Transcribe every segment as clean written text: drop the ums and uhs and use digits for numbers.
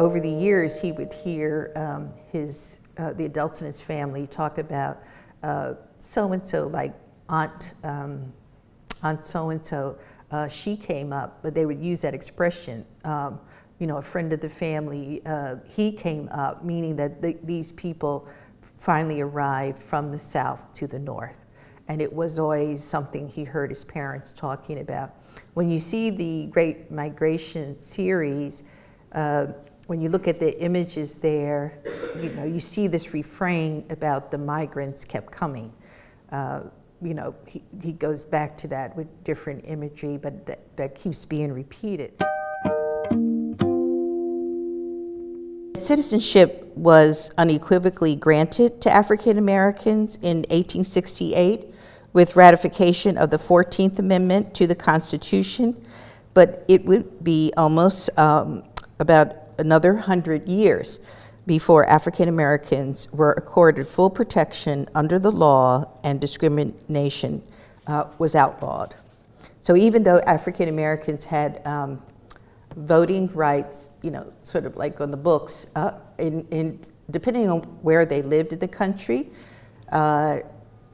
over the years, he would hear the adults in his family talk about so-and-so, like Aunt so-and-so, she came up, but they would use that expression, a friend of the family, he came up, meaning that these people finally arrived from the south to the north. And it was always something he heard his parents talking about. When you see the Great Migration series, when you look at the images there, you see this refrain about the migrants kept coming. He goes back to that with different imagery, but that keeps being repeated. Citizenship was unequivocally granted to African Americans in 1868 with ratification of the 14th Amendment to the Constitution, but it would be almost about another 100 years before African Americans were accorded full protection under the law and discrimination was outlawed. So even though African Americans had voting rights, sort of like on the books, depending on where they lived in the country,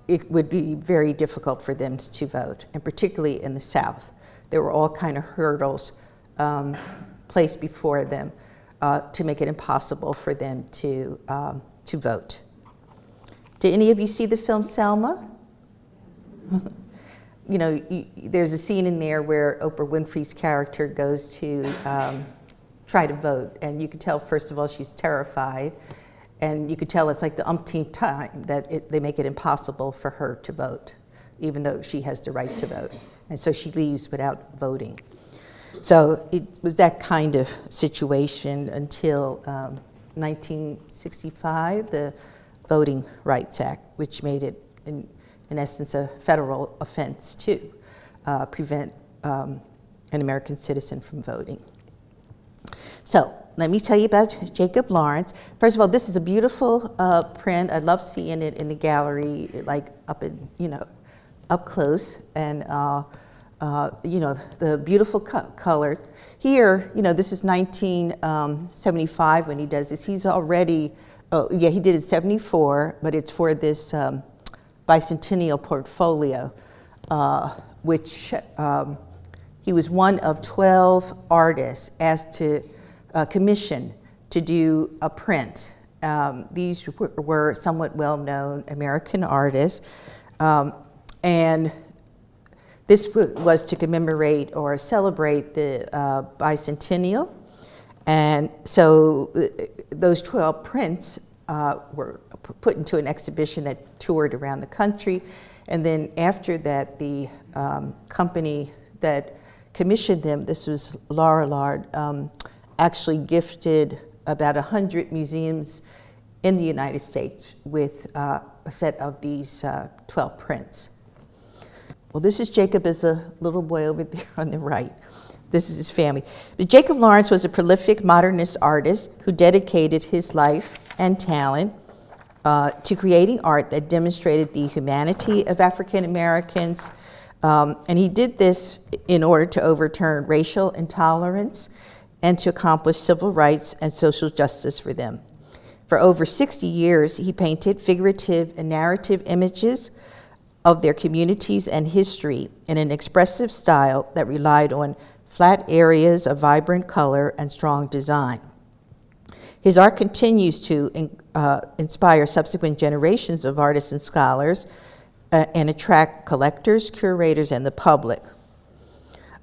it would be very difficult for them to vote, and particularly in the South. There were all kind of hurdles placed before them to make it impossible for them to vote. Did any of you see the film Selma? There's a scene in there where Oprah Winfrey's character goes to try to vote, and you could tell, first of all, she's terrified, and you could tell it's like the umpteenth time that they make it impossible for her to vote, even though she has the right to vote. And so she leaves without voting. So it was that kind of situation until 1965, the Voting Rights Act, which made it, in essence, a federal offense to prevent an American citizen from voting. So let me tell you about Jacob Lawrence. First of all, this is a beautiful print. I love seeing it in the gallery, like up close, and the beautiful colors. Here, this is 1975 when he does this. He's already, he did it in 74, but it's for this bicentennial portfolio, which he was one of 12 artists asked to commission to do a print. These were somewhat well-known American artists, and this was to commemorate or celebrate the bicentennial. And so those 12 prints were put into an exhibition that toured around the country. And then after that, the company that commissioned them, this was Laurillard, actually gifted about 100 museums in the United States with a set of these 12 prints. Well, this is Jacob as a little boy over there on the right. This is his family. But Jacob Lawrence was a prolific modernist artist who dedicated his life and talent to creating art that demonstrated the humanity of African Americans. And he did this in order to overturn racial intolerance and to accomplish civil rights and social justice for them. For over 60 years, he painted figurative and narrative images of their communities and history in an expressive style that relied on flat areas of vibrant color and strong design. His art continues to inspire subsequent generations of artists and scholars and attract collectors, curators, and the public.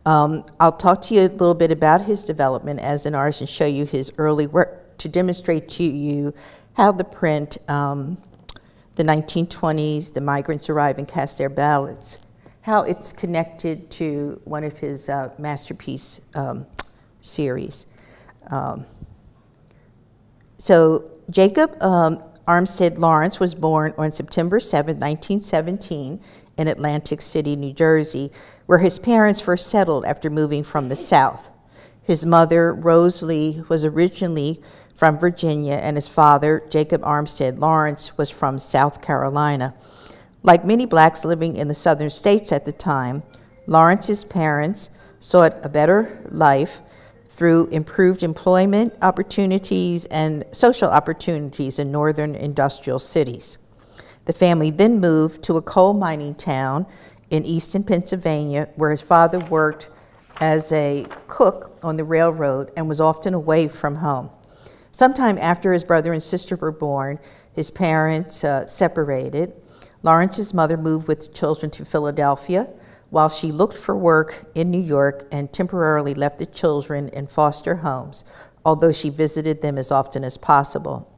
I'll talk to you a little bit about his development as an artist and show you his early work to demonstrate to you how the print, the 1920s, the migrants arrive and cast their ballots, how it's connected to one of his masterpiece series. So Jacob Armstead Lawrence was born on September 7, 1917 in Atlantic City, New Jersey, where his parents first settled after moving from the South. His mother, Rose Lee, was originally from Virginia, and his father, Jacob Armstead Lawrence, was from South Carolina. Like many blacks living in the southern states at the time, Lawrence's parents sought a better life through improved employment opportunities and social opportunities in northern industrial cities. The family then moved to a coal mining town in eastern Pennsylvania, where his father worked as a cook on the railroad and was often away from home. Sometime after his brother and sister were born, his parents separated. Lawrence's mother moved with the children to Philadelphia, while she looked for work in New York and temporarily left the children in foster homes, although she visited them as often as possible.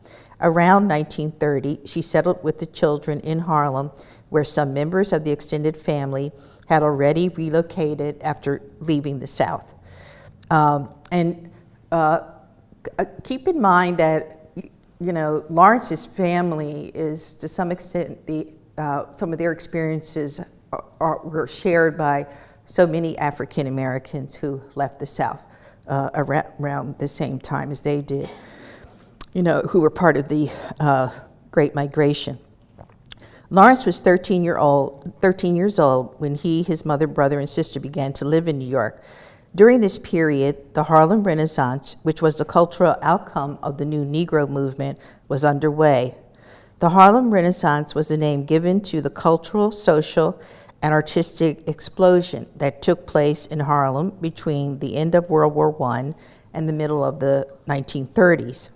Around 1930, she settled with the children in Harlem, where some members of the extended family had already relocated after leaving the South. Keep in mind that, Lawrence's family is, to some extent, some of their experiences were shared by so many African Americans who left the South around the same time as they did, who were part of the Great Migration. Lawrence was 13 years old when he, his mother, brother, and sister began to live in New York. During this period, the Harlem Renaissance, which was the cultural outcome of the new Negro movement, was underway. The Harlem Renaissance was the name given to the cultural, social, and artistic explosion that took place in Harlem between the end of World War I and the middle of the 1930s.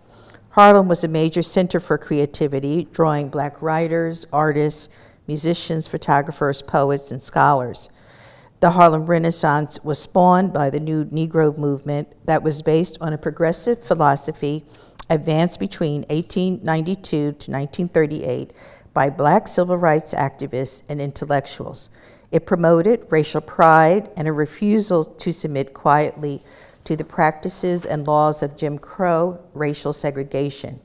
Harlem was a major center for creativity, drawing Black writers, artists, musicians, photographers, poets, and scholars. The Harlem Renaissance was spawned by the new Negro movement that was based on a progressive philosophy advanced between 1892 to 1938 by Black civil rights activists and intellectuals. It promoted racial pride and a refusal to submit quietly to the practices and laws of Jim Crow racial segregation.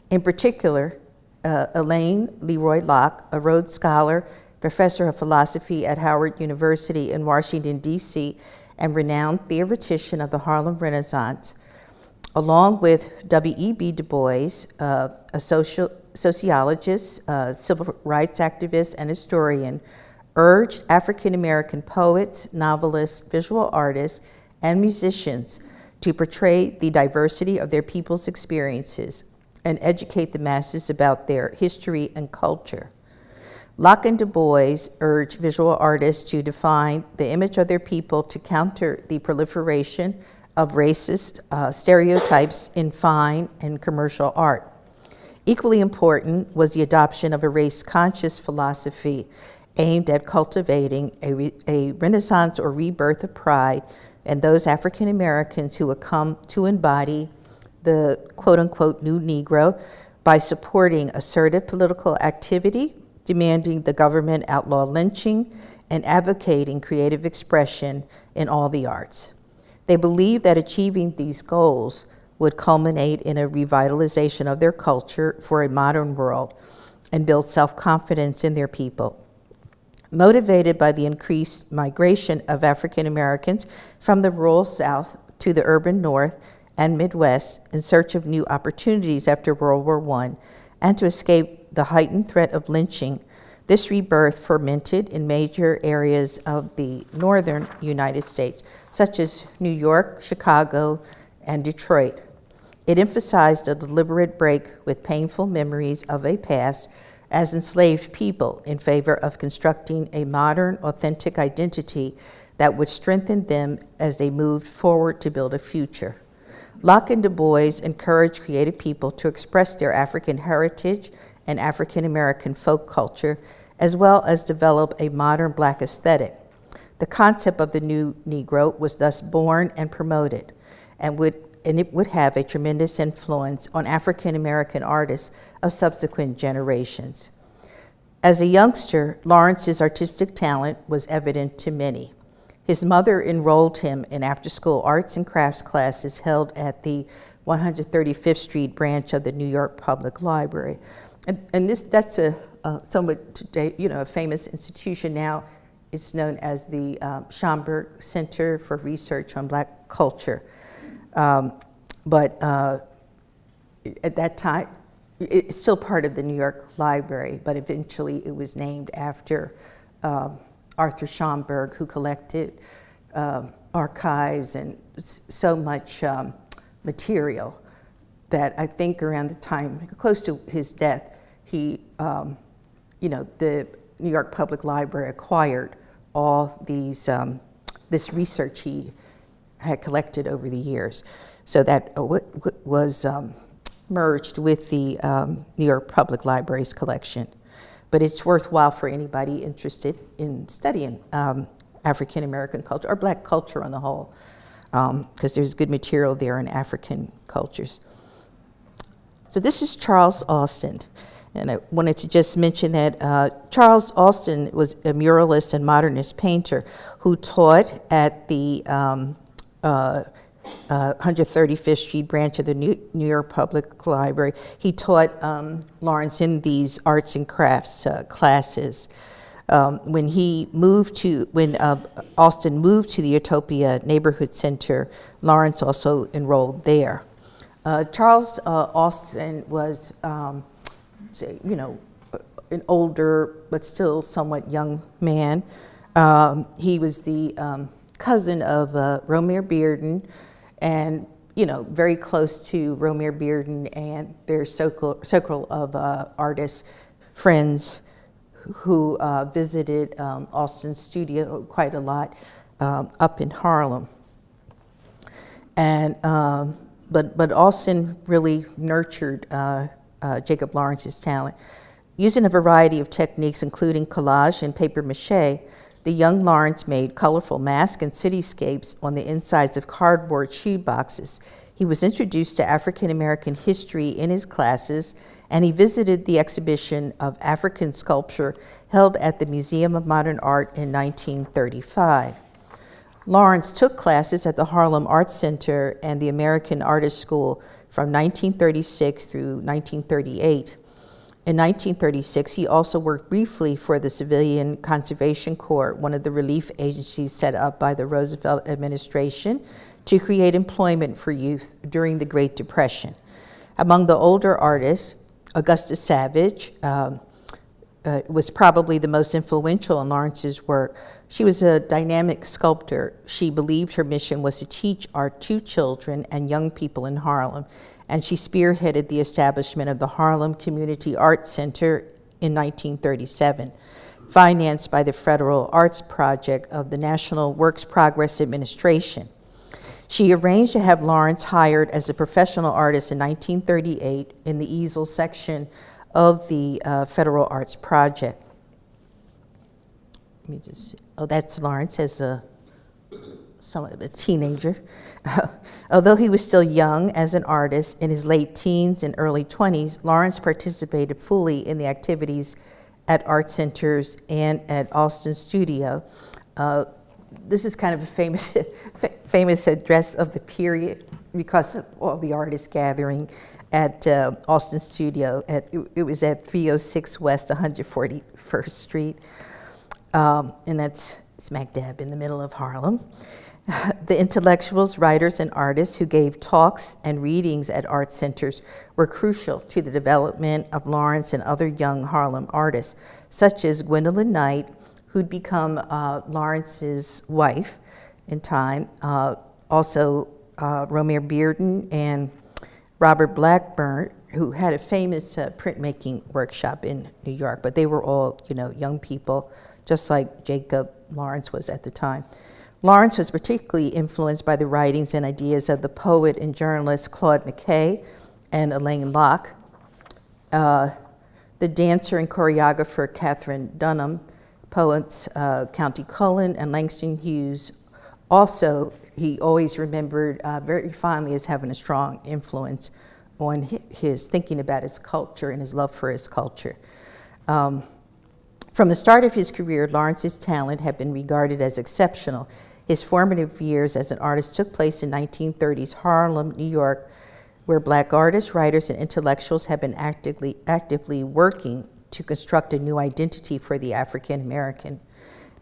In particular, Elaine Leroy Locke, a Rhodes Scholar, professor of philosophy at Howard University in Washington, D.C., and renowned theoretician of the Harlem Renaissance, along with W.E.B. Du Bois, a sociologist, civil rights activist, and historian, urged African American poets, novelists, visual artists, and musicians to portray the diversity of their people's experiences and educate the masses about their history and culture. Locke and Du Bois urged visual artists to define the image of their people to counter the proliferation of racist stereotypes in fine and commercial art. Equally important was the adoption of a race-conscious philosophy aimed at cultivating a renaissance or rebirth of pride and those African Americans who would come to embody the quote-unquote new Negro by supporting assertive political activity, demanding the government outlaw lynching, and advocating creative expression in all the arts. They believed that achieving these goals would culminate in a revitalization of their culture for a modern world and build self-confidence in their people. Motivated by the increased migration of African Americans from the rural South to the urban North and Midwest in search of new opportunities after World War I, and to escape the heightened threat of lynching, this rebirth fermented in major areas of the northern United States, such as New York, Chicago, and Detroit. It emphasized a deliberate break with painful memories of a past as enslaved people in favor of constructing a modern, authentic identity that would strengthen them as they moved forward to build a future. Locke and Du Bois encouraged creative people to express their African heritage and African American folk culture, as well as develop a modern Black aesthetic. The concept of the new Negro was thus born and promoted, and it would have a tremendous influence on African American artists of subsequent generations. As a youngster, Lawrence's artistic talent was evident to many. His mother enrolled him in after-school arts and crafts classes held at the 135th Street branch of the New York Public Library. And that's a somewhat today, a famous institution now. It's known as the Schomburg Center for Research on Black Culture. But at that time, it's still part of the New York Library, but eventually it was named after Arthur Schomburg, who collected archives and so much material that I think around the time, close to his death, he, the New York Public Library acquired all these, this research he had collected over the years. So that was merged with the New York Public Library's collection. But it's worthwhile for anybody interested in studying African American culture, or Black culture on the whole, because there's good material there in African cultures. So this is Charles Austin. And I wanted to just mention that Charles Austin was a muralist and modernist painter who taught at the 135th Street branch of the New York Public Library. He taught Lawrence in these arts and crafts classes. When Austin moved to the Utopia Neighborhood Center, Lawrence also enrolled there. Charles Austin was, an older but still somewhat young man. He was the cousin of Romare Bearden, and very close to Romare Bearden and their circle of artists, friends who visited Austin's studio quite a lot up in Harlem. And but Austin really nurtured Jacob Lawrence's talent. Using a variety of techniques, including collage and paper mache, the young Lawrence made colorful masks and cityscapes on the insides of cardboard shoe boxes. He was introduced to African American history in his classes, and he visited the exhibition of African sculpture held at the Museum of Modern Art in 1935. Lawrence took classes at the Harlem Arts Center and the American Artist School from 1936 through 1938. In 1936, he also worked briefly for the Civilian Conservation Corps, one of the relief agencies set up by the Roosevelt administration to create employment for youth during the Great Depression. Among the older artists, Augusta Savage was probably the most influential in Lawrence's work. She was a dynamic sculptor. She believed her mission was to teach art to children and young people in Harlem, and she spearheaded the establishment of the Harlem Community Arts Center in 1937, financed by the Federal Arts Project of the National Works Progress Administration. She arranged to have Lawrence hired as a professional artist in 1938 in the easel section of the Federal Arts Project. Let me just see. Oh, that's Lawrence as somewhat of a teenager. Although he was still young as an artist, in his late teens and early 20s, Lawrence participated fully in the activities at art centers and at Austin's studio. This is kind of a famous address of the period because of all the artists gathering at Austin's studio. It was at 306 West 141st Street, and that's smack dab in the middle of Harlem. The intellectuals, writers, and artists who gave talks and readings at art centers were crucial to the development of Lawrence and other young Harlem artists, such as Gwendolyn Knight, who'd become Lawrence's wife in time, also Romare Bearden and Robert Blackburn, who had a famous printmaking workshop in New York, but they were all, young people, just like Jacob Lawrence was at the time. Lawrence was particularly influenced by the writings and ideas of the poet and journalist Claude McKay and Elaine Locke, the dancer and choreographer Katherine Dunham, poets Countee Cullen and Langston Hughes. Also, he always remembered very fondly as having a strong influence on his thinking about his culture and his love for his culture. From the start of his career, Lawrence's talent had been regarded as exceptional. His formative years as an artist took place in 1930s Harlem, New York, where Black artists, writers, and intellectuals had been actively working to construct a new identity for the African American.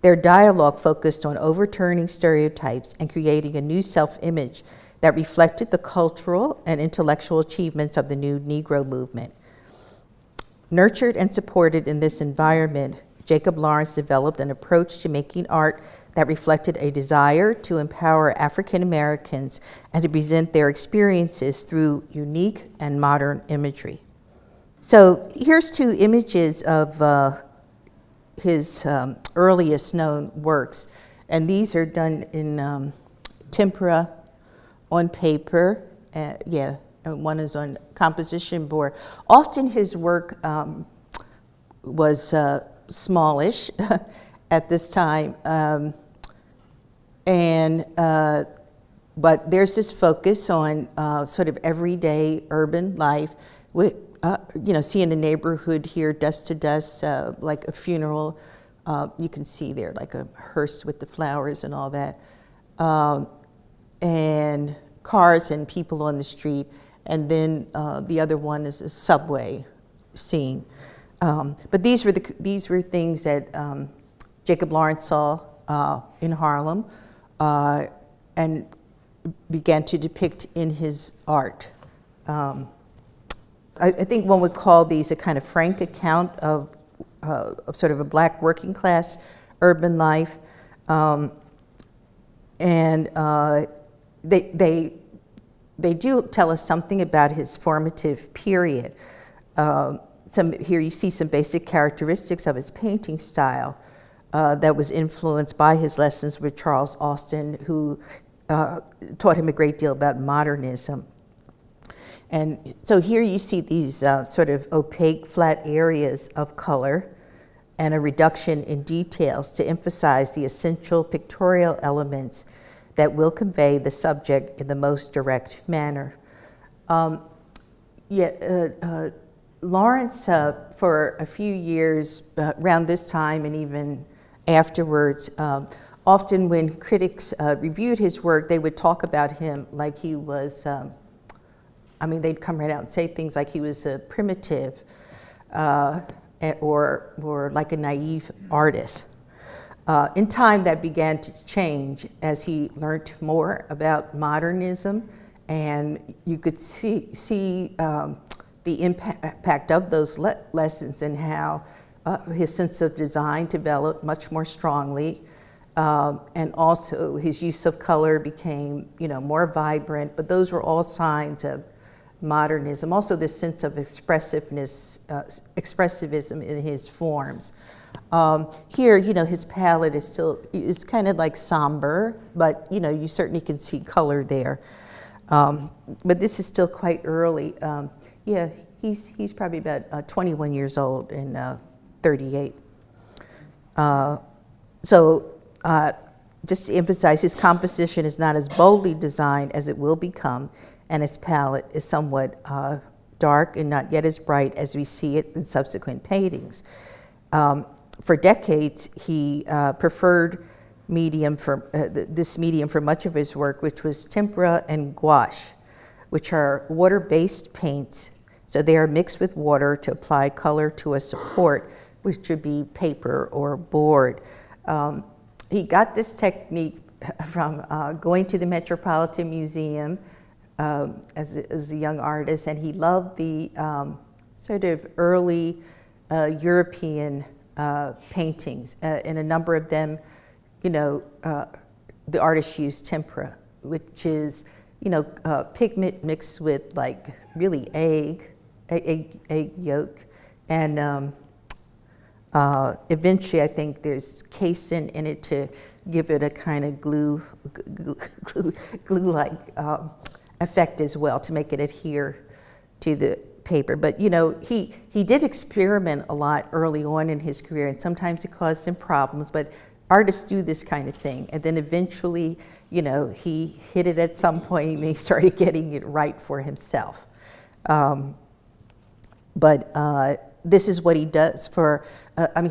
Their dialogue focused on overturning stereotypes and creating a new self-image that reflected the cultural and intellectual achievements of the new Negro movement. Nurtured and supported in this environment, Jacob Lawrence developed an approach to making art that reflected a desire to empower African Americans and to present their experiences through unique and modern imagery. So here's two images of his earliest known works, and these are done in tempera on paper. And one is on composition board. Often his work was smallish at this time, but there's this focus on sort of everyday urban life, with seeing the neighborhood here dusk to dusk, like a funeral. You can see there like a hearse with the flowers and all that, and cars and people on the street. And then the other one is a subway scene. But these were things that Jacob Lawrence saw in Harlem and began to depict in his art. I think one would call these a kind of frank account of sort of a black working class urban life, and they do tell us something about his formative period. Here you see some basic characteristics of his painting style that was influenced by his lessons with Charles Austin, who taught him a great deal about modernism. And so here you see these sort of opaque flat areas of color and a reduction in details to emphasize the essential pictorial elements that will convey the subject in the most direct manner. Lawrence, for a few years around this time and even afterwards, often when critics reviewed his work, they would talk about him like he was, they'd come right out and say things like he was a primitive or like a naive artist. In time, that began to change as he learned more about modernism, and you could see the impact of those lessons and how his sense of design developed much more strongly, and also his use of color became, more vibrant. But those were all signs of modernism. Also, this sense of expressivism in his forms. Here, his palette is kind of like somber, but you certainly can see color there. But this is still quite early. He's probably about 21 years old and 38. Just to emphasize, his composition is not as boldly designed as it will become, and his palette is somewhat dark and not yet as bright as we see it in subsequent paintings. For decades, he preferred this medium for much of his work, which was tempera and gouache, which are water-based paints. So they are mixed with water to apply color to a support, which would be paper or board. He got this technique from going to the Metropolitan Museum as a young artist, and he loved the sort of early European paintings. In a number of them, the artists used tempera, which is, pigment mixed with like really egg yolk, and eventually I think there's casein in it to give it a kind of glue-like effect as well, to make it adhere to the paper. But he did experiment a lot early on in his career, and sometimes it caused him problems, but artists do this kind of thing. And then eventually, he hit it at some point and he started getting it right for himself. This is what he does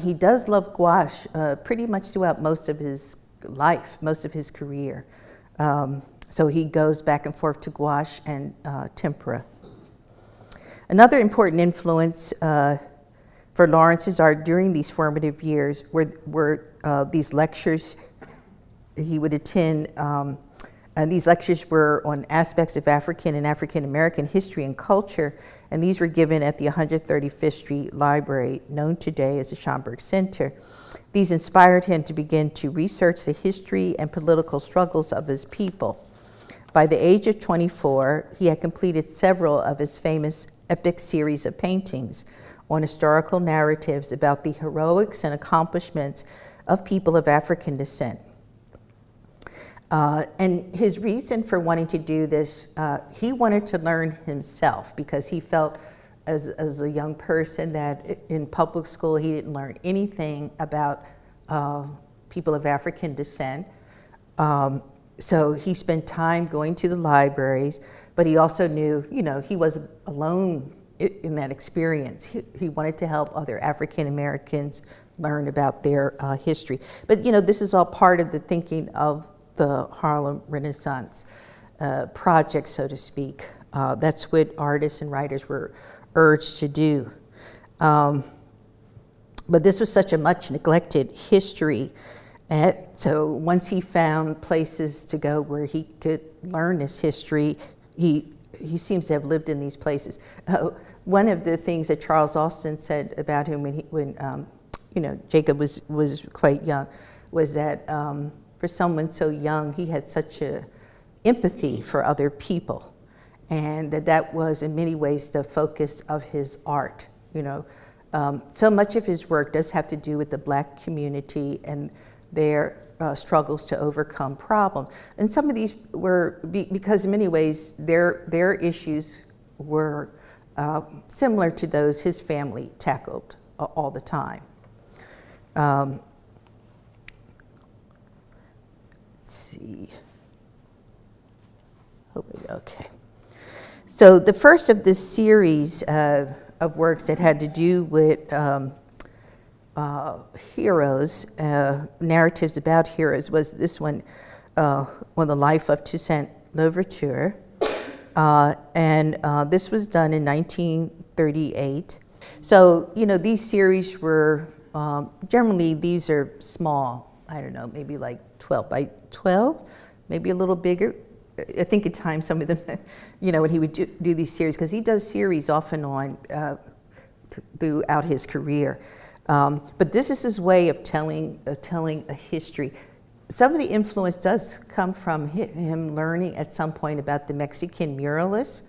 he does love gouache pretty much throughout most of his life, most of his career. So he goes back and forth to gouache and tempera. Another important influence for Lawrence's art during these formative years were these lectures he would attend, and these lectures were on aspects of African and African American history and culture, and these were given at the 135th Street Library, known today as the Schomburg Center. These inspired him to begin to research the history and political struggles of his people. By the age of 24, he had completed several of his famous epic series of paintings on historical narratives about the heroics and accomplishments of people of African descent. And his reason for wanting to do this, he wanted to learn himself because he felt as a young person that in public school he didn't learn anything about people of African descent. So he spent time going to the libraries, but he also knew, he wasn't alone in that experience. He wanted to help other African Americans learn about their history. But this is all part of the thinking of the Harlem Renaissance project, so to speak. That's what artists and writers were urged to do. But this was such a much neglected history. And so once he found places to go where he could learn this history, he seems to have lived in these places. One of the things that Charles Austin said about him when Jacob was quite young was that for someone so young, he had such a empathy for other people, and that was in many ways the focus of his art. So much of his work does have to do with the Black community and their struggles to overcome problems. And some of these were because in many ways their issues were similar to those his family tackled all the time. Let's see. Okay. So the first of this series of works that had to do with heroes, narratives about heroes, was this one on the life of Toussaint Louverture. And this was done in 1938. So, these series were, generally these are small, I don't know, maybe like 12 by 12, maybe a little bigger. I think at times some of them, when he would do these series, because he does series off and on throughout his career. But this is his way of telling a history. Some of the influence does come from him learning at some point about the Mexican muralists,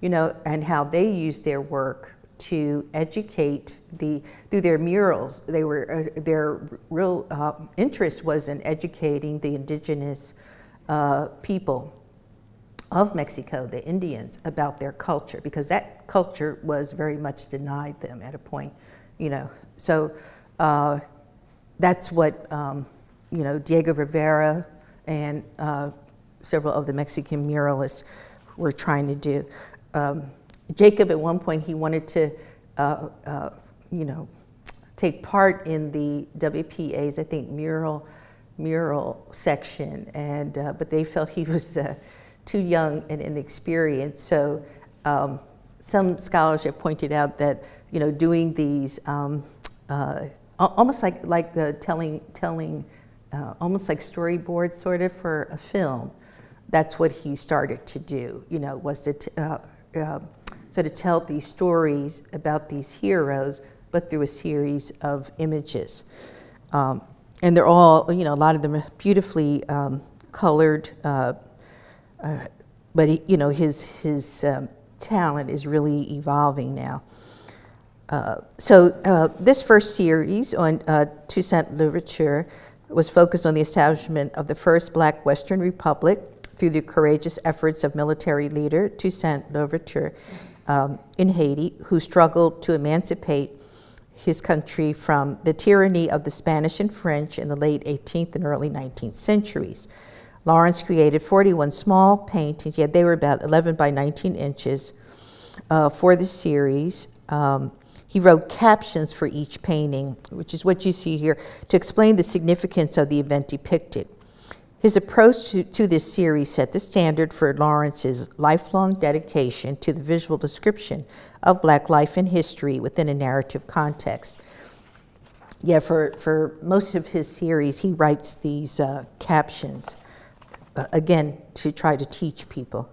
and how they used their work to educate through their murals. They were their real interest was in educating the indigenous people of Mexico, the Indians, about their culture, because that culture was very much denied them at a point, So that's what Diego Rivera and several of the Mexican muralists were trying to do. Jacob, at one point, he wanted to, take part in the WPA's, I think, mural section, and but they felt he was too young and inexperienced. So some scholars have pointed out that doing these almost like telling almost like storyboards sort of for a film. That's what he started to do. Was to sort of tell these stories about these heroes, but through a series of images. And they're all, a lot of them are beautifully colored, but his talent is really evolving now. So this first series on Toussaint Louverture was focused on the establishment of the first Black Western Republic through the courageous efforts of military leader Toussaint Louverture in Haiti, who struggled to emancipate his country from the tyranny of the Spanish and French in the late 18th and early 19th centuries. Lawrence created 41 small paintings, they were about 11 by 19 inches for the series. He wrote captions for each painting, which is what you see here, to explain the significance of the event depicted. His approach to this series set the standard for Lawrence's lifelong dedication to the visual description of Black life and history within a narrative context. For most of his series, he writes these captions, again, to try to teach people.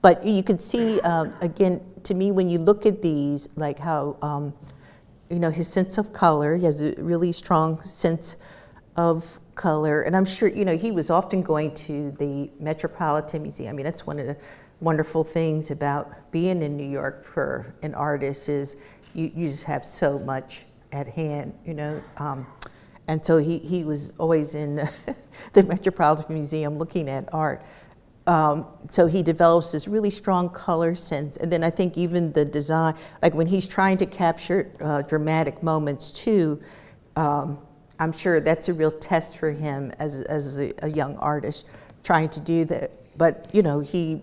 But you can see, again, to me, when you look at these, like how his sense of color. He has a really strong sense of color. And I'm sure, he was often going to the Metropolitan Museum. I mean, that's one of the wonderful things about being in New York for an artist is you just have so much at hand, and so he was always in the Metropolitan Museum looking at art. So he develops this really strong color sense. And then I think even the design, like when he's trying to capture dramatic moments too, I'm sure that's a real test for him as a young artist trying to do that. But he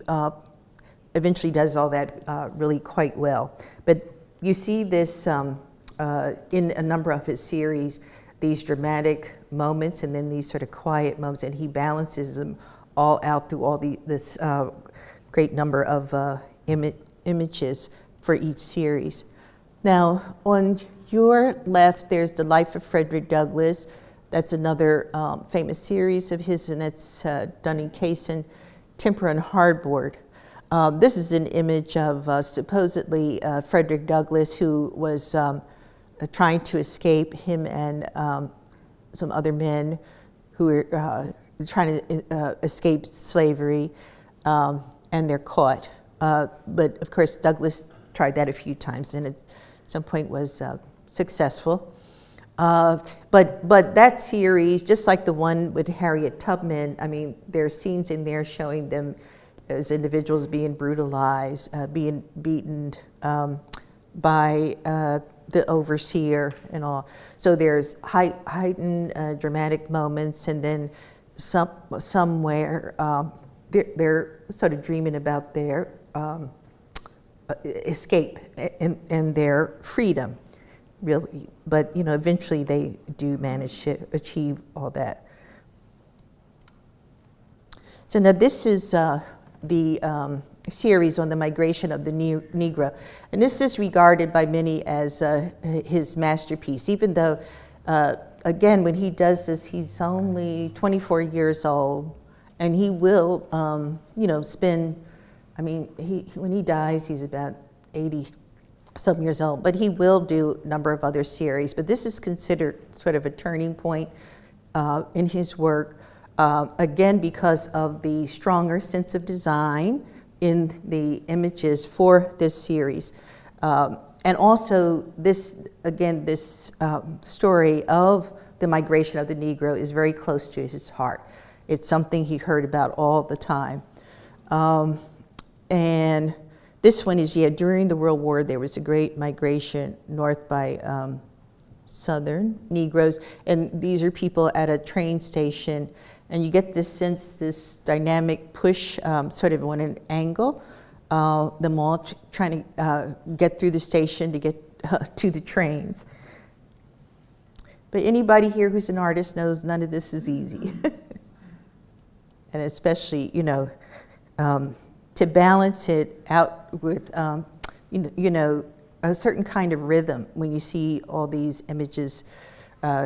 eventually does all that really quite well. But you see this in a number of his series, these dramatic moments and then these sort of quiet moments, and he balances them all out through all this great number of images for each series. Now, on your left, there's The Life of Frederick Douglass. That's another famous series of his, and it's done in Cason, Tempera, and Hardboard. This is an image of supposedly Frederick Douglass, who was trying to escape, him and some other men who were trying to escape slavery, and they're caught. But of course, Douglass tried that a few times and at some point was successful. But that series, just like the one with Harriet Tubman, I mean, there are scenes in there showing them as individuals being brutalized, being beaten by the overseer and all. So there's heightened dramatic moments, and then somewhere they're sort of dreaming about their escape and their freedom, really. But eventually they do manage to achieve all that. So now this is the series on the migration of the Negro. And this is regarded by many as his masterpiece, even though, again, when he does this, he's only 24 years old, and he will, spend, I mean, when he dies, he's about 80-some years old, but he will do a number of other series. But this is considered sort of a turning point in his work, again, because of the stronger sense of design in the images for this series. And also this story of the migration of the Negro is very close to his heart. It's something he heard about all the time. And this one is, during the World War, there was a great migration north by Southern Negroes. And these are people at a train station. And you get this sense, this dynamic push sort of on an angle, them all trying to get through the station to get to the trains. But anybody here who's an artist knows none of this is easy. And especially, to balance it out with, a certain kind of rhythm when you see all these images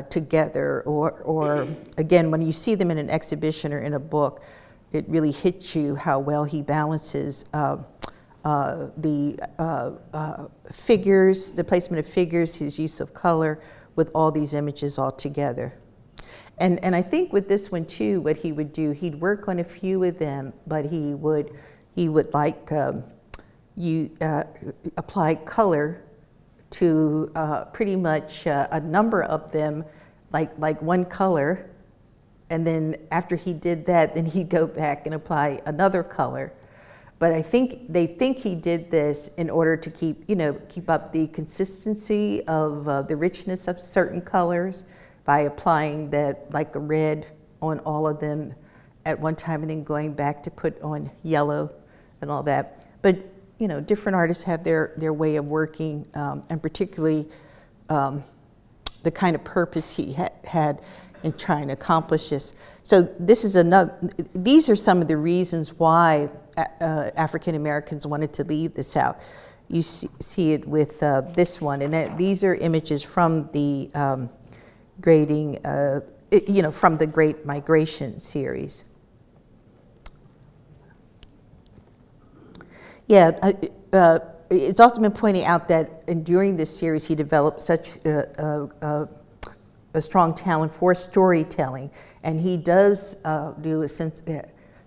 together, or again, when you see them in an exhibition or in a book, it really hits you how well he balances the figures, the placement of figures, his use of color with all these images all together. And I think with this one too, what he would do, he'd work on a few of them, but he would like apply color to pretty much a number of them, like one color, and then after he did that, then he'd go back and apply another color. But I think they think he did this in order to keep up the consistency of the richness of certain colors by applying that, like a red on all of them at one time and then going back to put on yellow and all that. But different artists have their way of working, and particularly the kind of purpose he had in trying to accomplish this. So these are some of the reasons why African Americans wanted to leave the South. You see it with this one, and these are images from the grading, from the Great Migration series. Yeah, it's often been pointed out that during this series he developed such a strong talent for storytelling, and he does do a sense,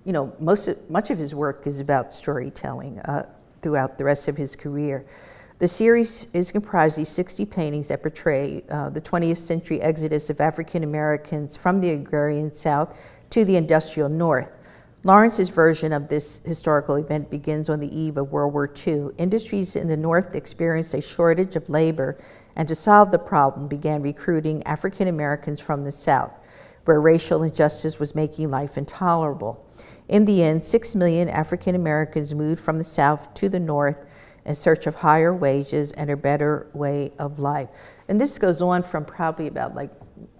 you know, much of his work is about storytelling throughout the rest of his career. The series is comprised of 60 paintings that portray the 20th century exodus of African Americans from the agrarian South to the industrial North. Lawrence's version of this historical event begins on the eve of World War II. Industries in the North experienced a shortage of labor, and to solve the problem began recruiting African Americans from the South, where racial injustice was making life intolerable. In the end, 6 million African Americans moved from the South to the North in search of higher wages and a better way of life. And this goes on from probably about like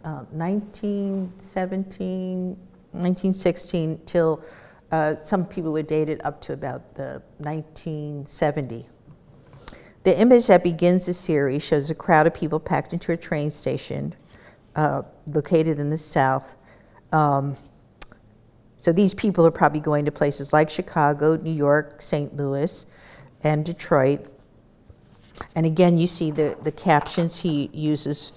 1917, 1916 till some people would date it up to about the 1970. The image that begins the series shows a crowd of people packed into a train station located in the South. So these people are probably going to places like Chicago, New York, St. Louis, and Detroit. And again, you see the captions he uses.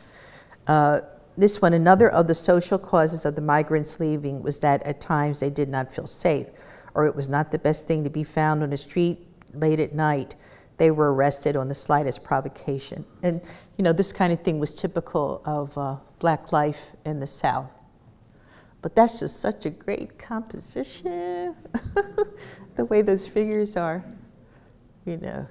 This one, another of the social causes of the migrants leaving was that at times they did not feel safe, or it was not the best thing to be found on the street late at night. They were arrested on the slightest provocation. And you know, this kind of thing was typical of Black life in the South. But that's just such a great composition, the way those figures are, you know.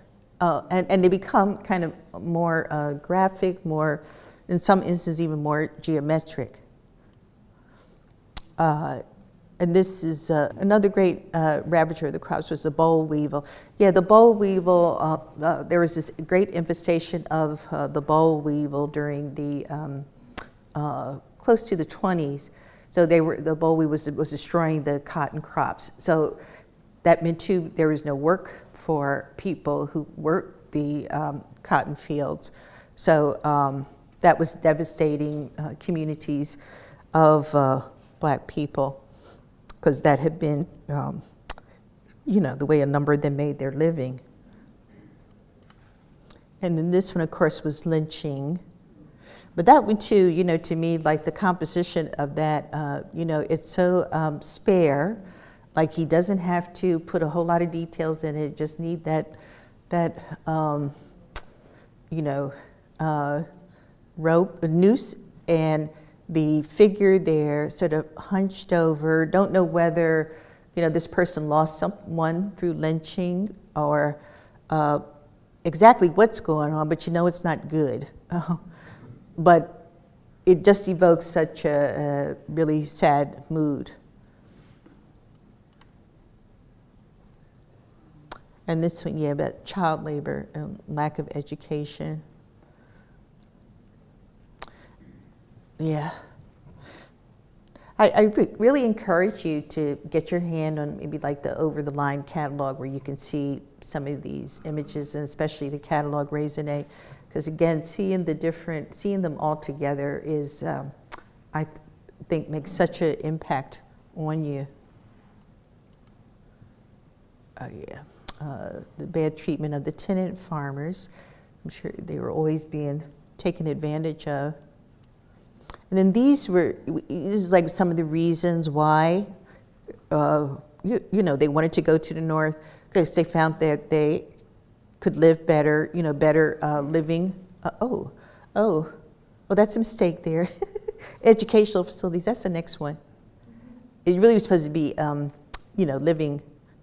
And they become kind of more graphic, more, in some instances, even more geometric. And this is another great ravager of the crops was the boll weevil. Yeah, the boll weevil, there was this great infestation of the boll weevil during the, close to the 20s. So the boll weevil was destroying the cotton crops. So that meant too, there was no work for people who worked the cotton fields. So that was devastating communities of Black people, because that had been, you know, the way a number of them made their living. And then this one, of course, was lynching. But that one too, you know, to me, like the composition of that, you know, it's so spare. Like he doesn't have to put a whole lot of details in it. Just need that you know, rope, a noose, and the figure there sort of hunched over. Don't know whether, you know, this person lost someone through lynching or exactly what's going on, but you know it's not good. But it just evokes such a really sad mood. And this one, yeah, about child labor and lack of education. Yeah. I really encourage you to get your hand on maybe like the Over the Line catalog where you can see some of these images, and especially the catalog raisonné, because again, seeing them all together is, I think, makes such an impact on you. Yeah. The bad treatment of the tenant farmers. I'm sure they were always being taken advantage of. And then this is like some of the reasons why, you know, they wanted to go to the North, because they found that they could live better, you know, better living. Oh, that's a mistake there. Educational facilities, that's the next one. It really was supposed to be, you know, living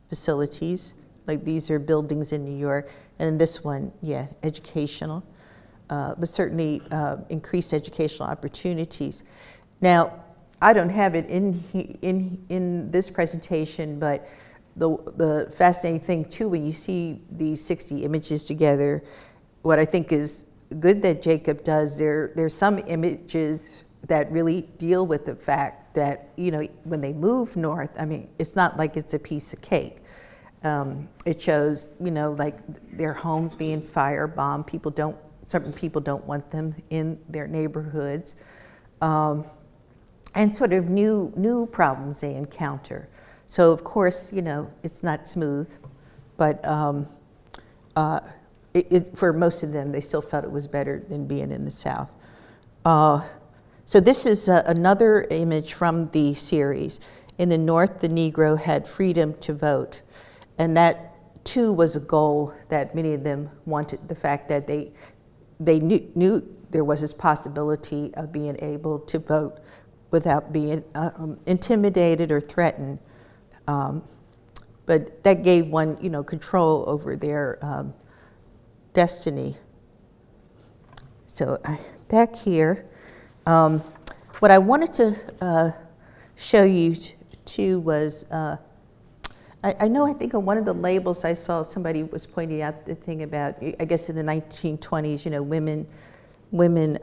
facilities. Like these are buildings in New York, and this one, yeah, educational, but certainly increased educational opportunities. Now, I don't have it in this presentation, but the fascinating thing too, when you see these 60 images together, what I think is good that Jacob does, there's some images that really deal with the fact that, you know, when they move north, I mean, it's not like it's a piece of cake. It shows, you know, like their homes being firebombed. Certain people don't want them in their neighborhoods, and sort of new problems they encounter. So of course, you know, it's not smooth, but for most of them, they still felt it was better than being in the South. So this is another image from the series. In the North, the Negro had freedom to vote. And that, too, was a goal that many of them wanted, the fact that they knew there was this possibility of being able to vote without being intimidated or threatened. But that gave one, control over their destiny. So back here, what I wanted to show you too was, I think on one of the labels I saw somebody was pointing out the thing about, I guess in the 1920s, women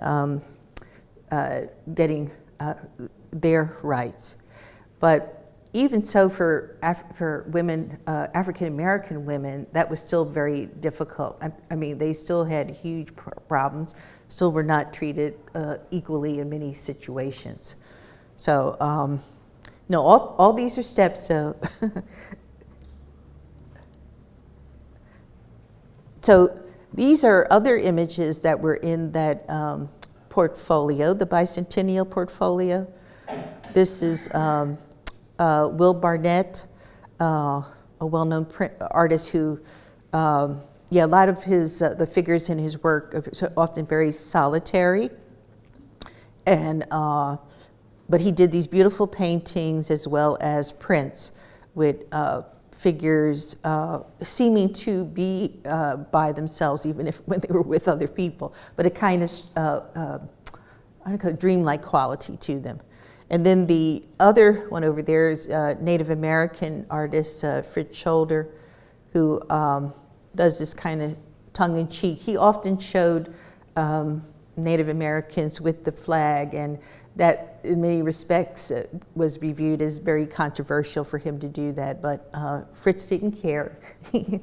getting their rights. But even so, for women, African American women, that was still very difficult. I mean, they still had huge problems, still were not treated equally in many situations. So, all these are steps. So these are other images that were in that portfolio, the bicentennial portfolio. This is Will Barnett, a well-known artist who, a lot of his the figures in his work are often very solitary, and but he did these beautiful paintings as well as prints with figures seeming to be by themselves, even when they were with other people, but a kind of dreamlike quality to them. And then the other one over there is Native American artist Fritz Scholder, who does this kind of tongue-in-cheek. He often showed Native Americans with the flag, and that in many respects was reviewed as very controversial for him to do that, but Fritz didn't care. He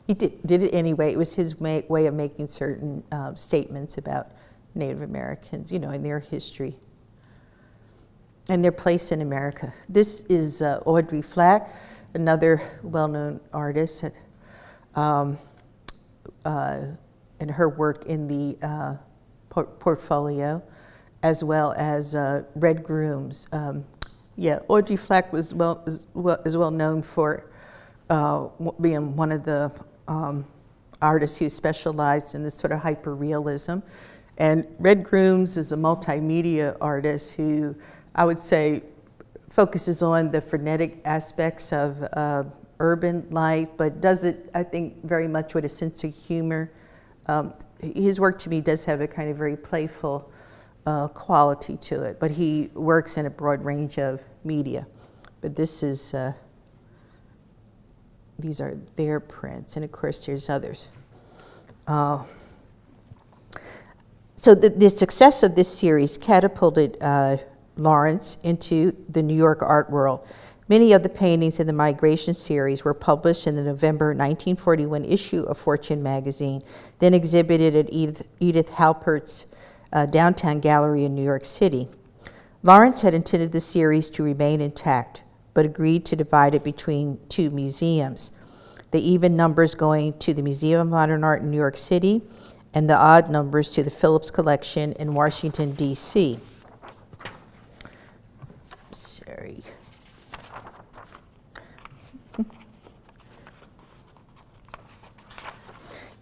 did it anyway. It was his way of making certain statements about Native Americans, in their history and their place in America. This is Audrey Flack, another well-known artist, and her work in the portfolio, as well as Red Grooms. Audrey Flack is well known for being one of the artists who specialized in this sort of hyper-realism. And Red Grooms is a multimedia artist who I would say focuses on the frenetic aspects of urban life, but does it, I think, very much with a sense of humor. His work to me does have a kind of very playful quality to it, but he works in a broad range of media. But this is, these are their prints, and of course there's others. So the success of this series catapulted Lawrence into the New York art world. Many of the paintings in the Migration series were published in the November 1941 issue of Fortune magazine, then exhibited at Edith Halpert's downtown gallery in New York City. Lawrence had intended the series to remain intact, but agreed to divide it between two museums, the even numbers going to the Museum of Modern Art in New York City and the odd numbers to the Phillips Collection in Washington, D.C. Sorry.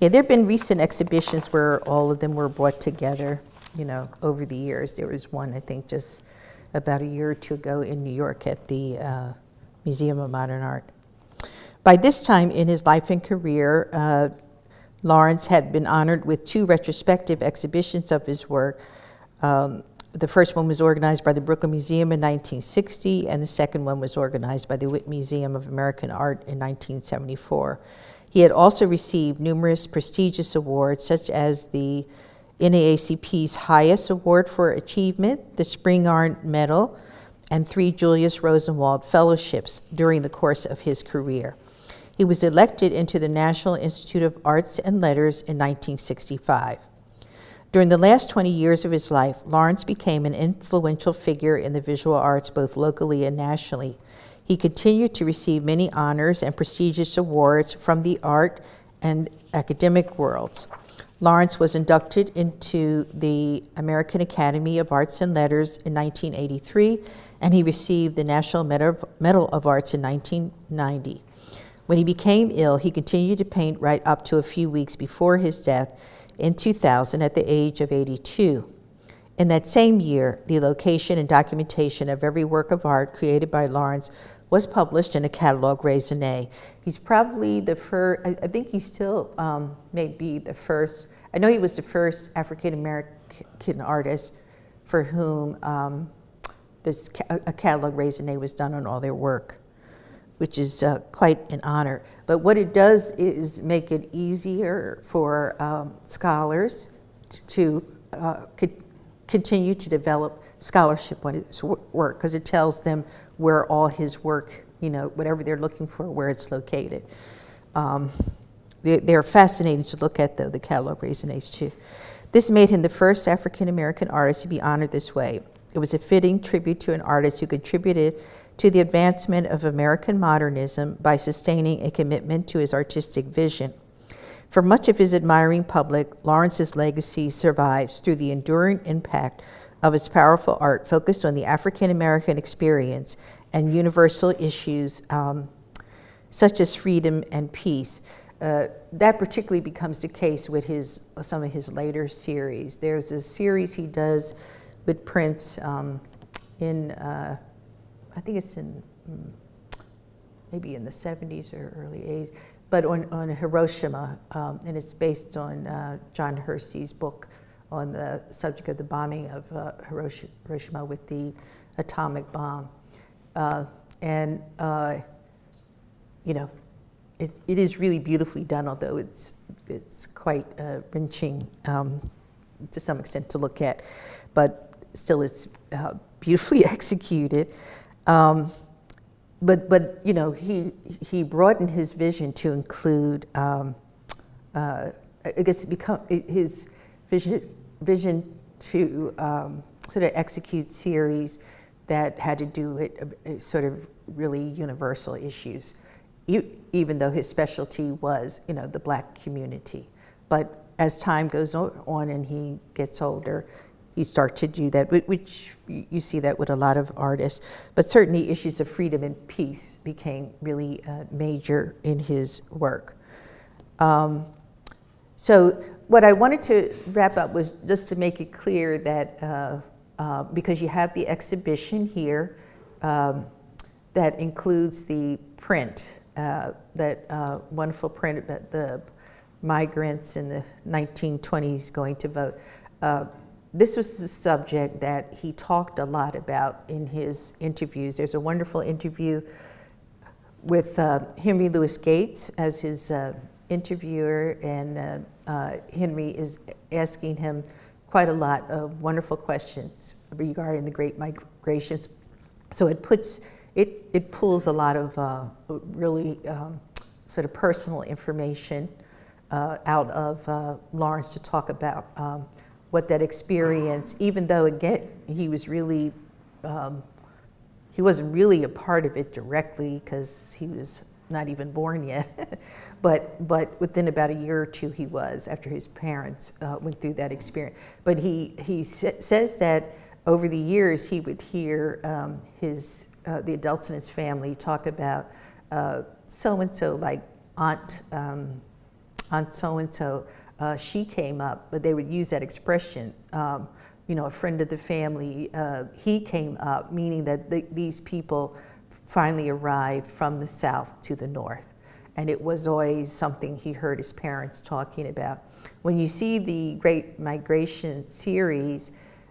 There have been recent exhibitions where all of them were brought together, over the years. There was one, I think, just about a year or two ago in New York at the Museum of Modern Art. By this time in his life and career, Lawrence had been honored with two retrospective exhibitions of his work. The first one was organized by the Brooklyn Museum in 1960, and the second one was organized by the Whitney Museum of American Art in 1974. He had also received numerous prestigious awards, such as the NAACP's highest award for achievement, the Spring Art Medal, and 3 Julius Rosenwald Fellowships during the course of his career. He was elected into the National Institute of Arts and Letters in 1965. During the last 20 years of his life, Lawrence became an influential figure in the visual arts both locally and nationally. He continued to receive many honors and prestigious awards from the art and academic worlds. Lawrence was inducted into the American Academy of Arts and Letters in 1983, and he received the National Medal of Arts in 1990. When he became ill, he continued to paint right up to a few weeks before his death in 2000 at the age of 82. In that same year, the location and documentation of every work of art created by Lawrence was published in a catalog raisonné. He's probably the first, I think he still may be the first, I know he was the first African-American artist for whom a catalog raisonné was done on all their work, which is quite an honor. But what it does is make it easier for scholars to continue to develop scholarship on his work, because it tells them where all his work, whatever they're looking for, where it's located. They're fascinating to look at, though, the catalog raisonnés, too. This made him the first African-American artist to be honored this way. It was a fitting tribute to an artist who contributed to the advancement of American modernism by sustaining a commitment to his artistic vision. For much of his admiring public, Lawrence's legacy survives through the enduring impact of his powerful art focused on the African-American experience and universal issues such as freedom and peace. That particularly becomes the case with some of his later series. There's a series he does with Prince in, I think it's in, maybe in the 70s or early 80s, but on Hiroshima, and it's based on John Hersey's book on the subject of the bombing of Hiroshima with the atomic bomb. It is really beautifully done, although it's quite wrenching to some extent to look at, but still it's beautifully executed. But he broadened his vision to include, I guess, his vision to sort of execute series that had to do with sort of really universal issues, even though his specialty was, the Black community. But as time goes on and he gets older, he starts to do that, which you see that with a lot of artists. But certainly issues of freedom and peace became really major in his work. So what I wanted to wrap up was just to make it clear that because you have the exhibition here that includes the print, that wonderful print about the migrants in the 1920s going to vote. This was the subject that he talked a lot about in his interviews. There's a wonderful interview with Henry Louis Gates as his interviewer, and Henry is asking him quite a lot of wonderful questions regarding the Great Migrations. So it pulls a lot of really sort of personal information out of Lawrence to talk about what that experience, even though again he wasn't really a part of it directly because he was not even born yet, but within about a year or two he was, after his parents went through that experience. But he says that over the years he would hear the adults in his family talk about so-and-so, like Aunt so-and-so, she came up, but they would use that expression, a friend of the family, he came up, meaning that these people finally arrived from the South to the North. And it was always something he heard his parents talking about. When you see the Great Migration series,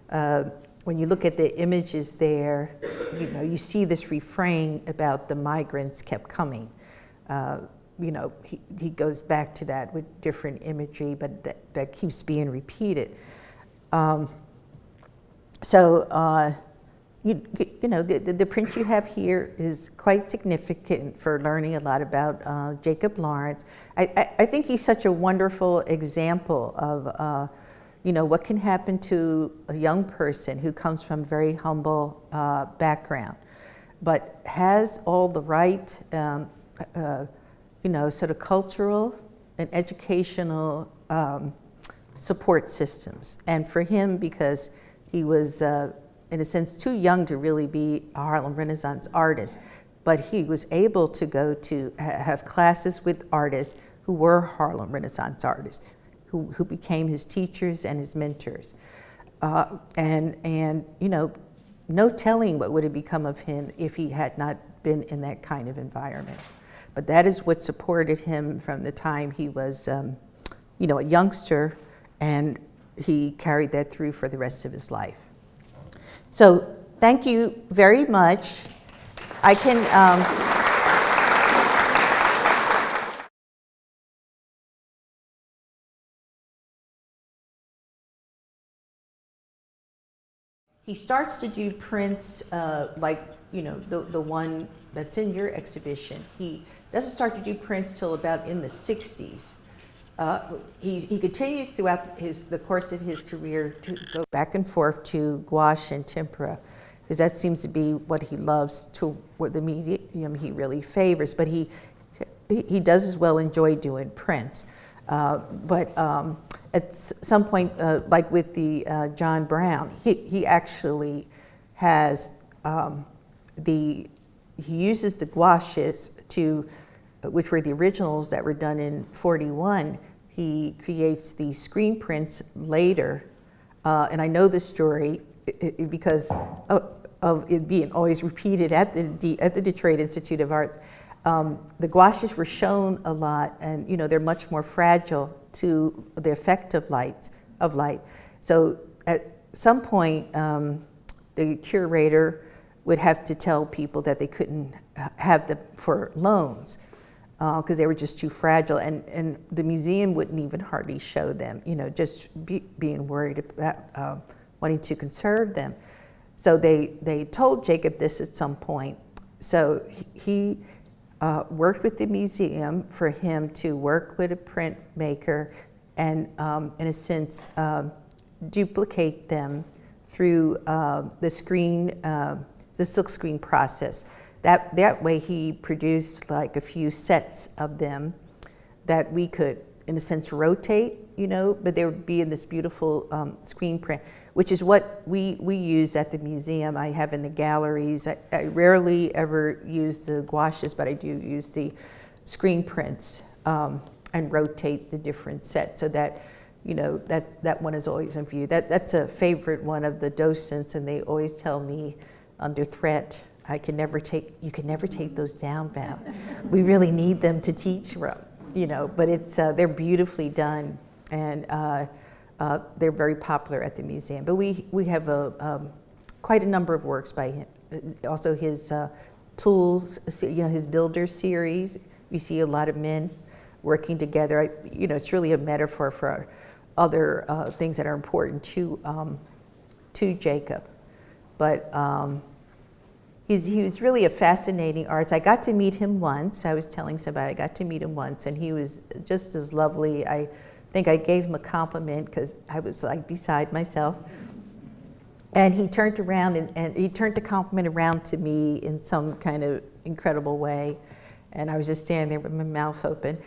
when you look at the images there, you see this refrain about the migrants kept coming. He goes back to that with different imagery, but that keeps being repeated. The print you have here is quite significant for learning a lot about Jacob Lawrence. I think he's such a wonderful example of what can happen to a young person who comes from a very humble background, but has all the right sort of cultural an educational support systems. And for him, because he was, in a sense, too young to really be a Harlem Renaissance artist, but he was able to go to have classes with artists who were Harlem Renaissance artists, who became his teachers and his mentors. And you know, no telling what would have become of him if he had not been in that kind of environment. But that is what supported him from the time he was, you know, a youngster, and he carried that through for the rest of his life. So thank you very much. I can, he starts to do prints like, you know, the one that's in your exhibition. He doesn't start to do prints till about in the 60s. He continues throughout the course of his career to go back and forth to gouache and tempera, because that seems to be what he loves, to what the medium he really favors. But he does as well enjoy doing prints. But at some point, like with the John Brown, he actually has he uses the gouaches to, which were the originals that were done in '41. He creates these screen prints later, and I know this story because of it being always repeated at the Detroit Institute of Arts. The gouaches were shown a lot, and you know, they're much more fragile to the effect of light. So at some point, the curator would have to tell people that they couldn't have them for loans because they were just too fragile, and the museum wouldn't even hardly show them, you know, just being worried about wanting to conserve them. So they told Jacob this at some point. So he worked with the museum for him to work with a printmaker and, in a sense, duplicate them through the silk screen process. That way he produced like a few sets of them that we could, in a sense, rotate, you know, but they would be in this beautiful screen print, which is what we use at the museum. I have in the galleries. I rarely ever use the gouaches, but I do use the screen prints and rotate the different sets so that, you know, that one is always in view. That's a favorite one of the docents, and they always tell me under threat, you can never take those down, Val. We really need them to teach, you know, but they're beautifully done, and they're very popular at the museum. But we have quite a number of works by him. Also his tools, you know, his builder series. We see a lot of men working together. You know, it's really a metaphor for other things that are important to Jacob. But he was really a fascinating artist. I got to meet him once. I was telling somebody I got to meet him once, and he was just as lovely. I think I gave him a compliment because I was like beside myself. And he turned around and he turned the compliment around to me in some kind of incredible way. And I was just standing there with my mouth open.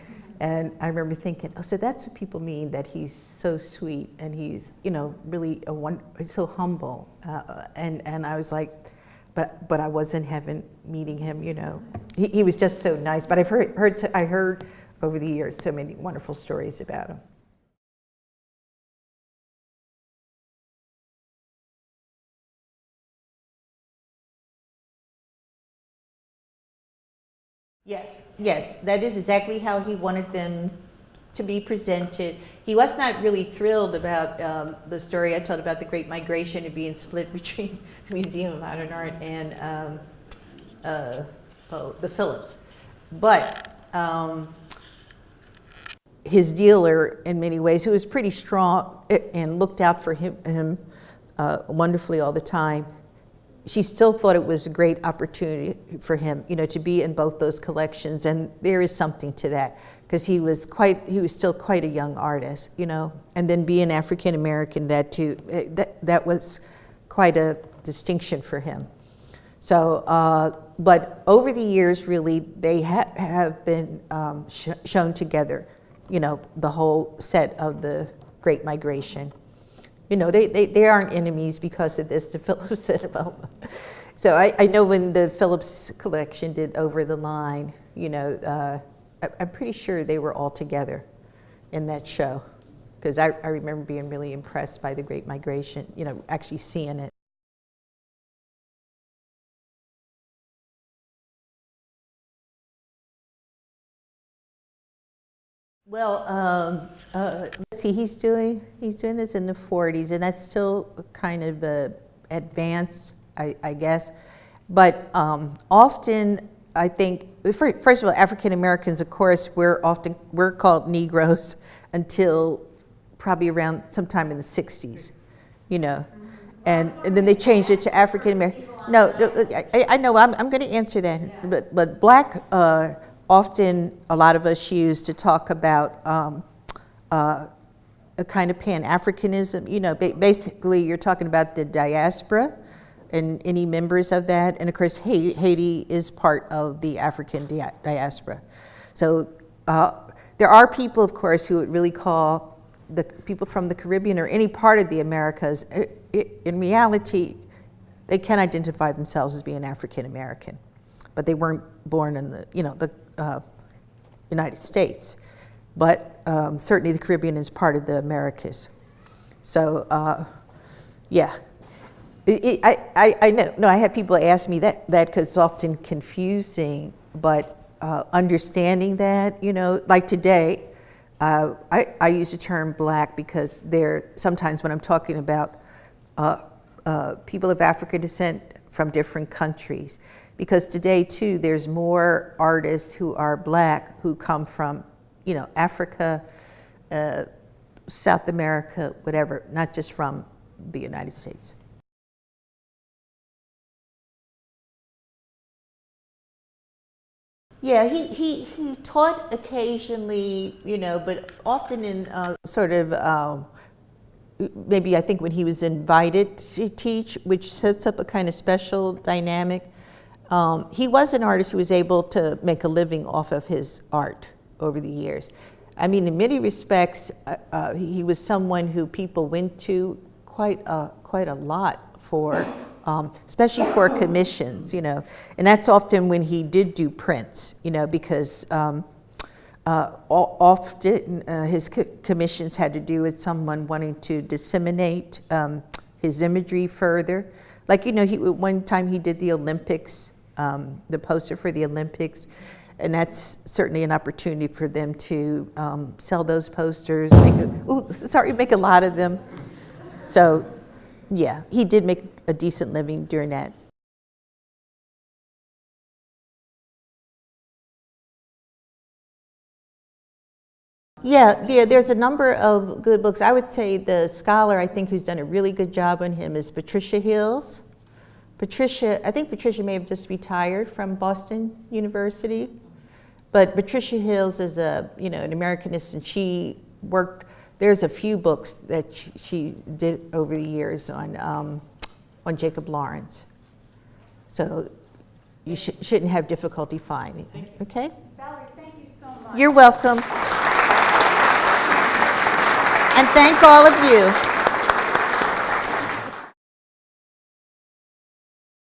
And I remember thinking, oh, so that's what people mean, that he's so sweet and he's, you know, really he's so humble. And I was like, but I was in heaven meeting him, you know. He was just so nice. But I heard over the years so many wonderful stories about him. Yes, that is exactly how he wanted them to be presented. He was not really thrilled about the story I told about the Great Migration and being split between the Museum of Modern Art and the Phillips. But his dealer, in many ways, who was pretty strong and looked out for him wonderfully all the time, she still thought it was a great opportunity for him, you know, to be in both those collections, and there is something to that because he was still quite a young artist, you know, and then being African American, that was quite a distinction for him. So, but over the years, really, they have been shown together. the whole set of the Great Migration. They aren't enemies because of this, the Phillips said about. So I know when the Phillips collection did Over the Line, I'm pretty sure they were all together in that show, because I remember being really impressed by the Great Migration, actually seeing it. Well, let's see, he's doing this in the 40s, and that's still kind of advanced, I guess. But often, I think, first of all, African Americans, of course, we're called Negroes until probably around sometime in the 60s, and then they changed it to African American. No, I know, I'm going to answer that, but Black, often a lot of us use to talk about a kind of Pan-Africanism. Basically you're talking about the diaspora and any members of that. And of course, Haiti is part of the African diaspora. So there are people, of course, who would really call the people from the Caribbean or any part of the Americas, in reality, they can identify themselves as being African American, but they weren't born in the United States. But certainly the Caribbean is part of the Americas. So yeah, I know. No, I had people ask me that because it's often confusing, but understanding that, like today, I use the term Black because sometimes when I'm talking about people of African descent from different countries, because today too, there's more artists who are Black who come from, Africa, South America, whatever, not just from the United States. Yeah, he taught occasionally, but often in sort of, maybe I think when he was invited to teach, which sets up a kind of special dynamic. He was an artist who was able to make a living off of his art over the years. I mean, in many respects, he was someone who people went to quite a lot for, especially for commissions, and that's often when he did do prints, because often his commissions had to do with someone wanting to disseminate his imagery further. Like, one time he did the Olympics, the poster for the Olympics, and that's certainly an opportunity for them to sell those posters, make a lot of them. So yeah, he did make a decent living during that. Yeah, there's a number of good books. I would say the scholar, I think, who's done a really good job on him is Patricia Hills. I think Patricia may have just retired from Boston University, but Patricia Hills is an Americanist, and she worked, there's a few books that she did over the years on Jacob Lawrence. So you shouldn't have difficulty finding it, okay? Valerie, thank you so much. You're welcome. And thank all of you.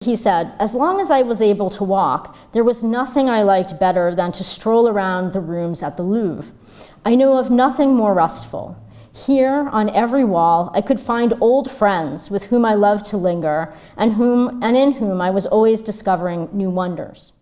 He said, "As long as I was able to walk, there was nothing I liked better than to stroll around the rooms at the Louvre. I know of nothing more restful. Here, on every wall, I could find old friends with whom I loved to linger and in whom I was always discovering new wonders."